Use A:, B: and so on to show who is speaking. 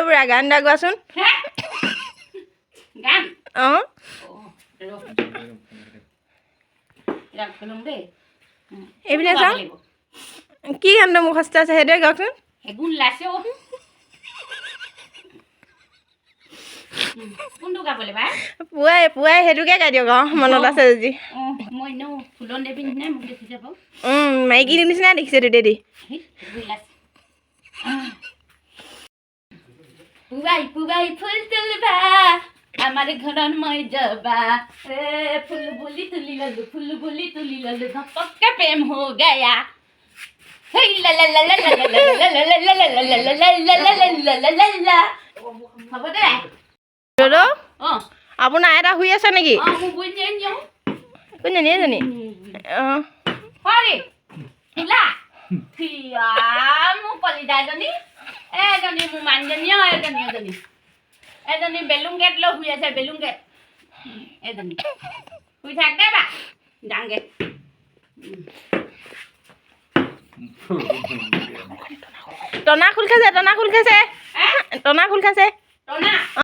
A: বুঢ়া গান এটা গোৱাচোন
B: গান
A: অঁ এইপিনে চাওঁ কি গানটো মুখস্থ আছে সেইটোৱে গাওকচোন
B: হেগুন লাইছে কোনটো গাবলৈ বাই
A: পুৱাই সেইটোকে গাই দিয়ক অঁ মনত আছে যদি
B: অঁ মই এনেও ফুলন দেৱী নিচিনাই মোক দেখিছে বাৰু
A: মাইকী নিচিনা দেখিছে তেতিয়া
B: পুৱাই পুৱাই ফুল তুলিবা আমাৰ ঘৰত মই যাবা ফুল বুলি তুলি ললো ঘপককে প্ৰেম হৈ গয়া হ'ব দে
A: দাদা
B: অঁ
A: আপোনাৰ এটা শুই আছে নেকি
B: অঁ মোক বুজি নিওঁ
A: কোনজনী এজনী অঁ
B: হৰি তোলা ফিয়া মোৰ কলিতা এজনী মোৰ মানুহজনী এজনী বেলুন গেট লৈ শুই আছে বেলুন গেট এজনী শুই থাক দে বা ডাঙগে
A: টনা খোল খাইছে
B: টনা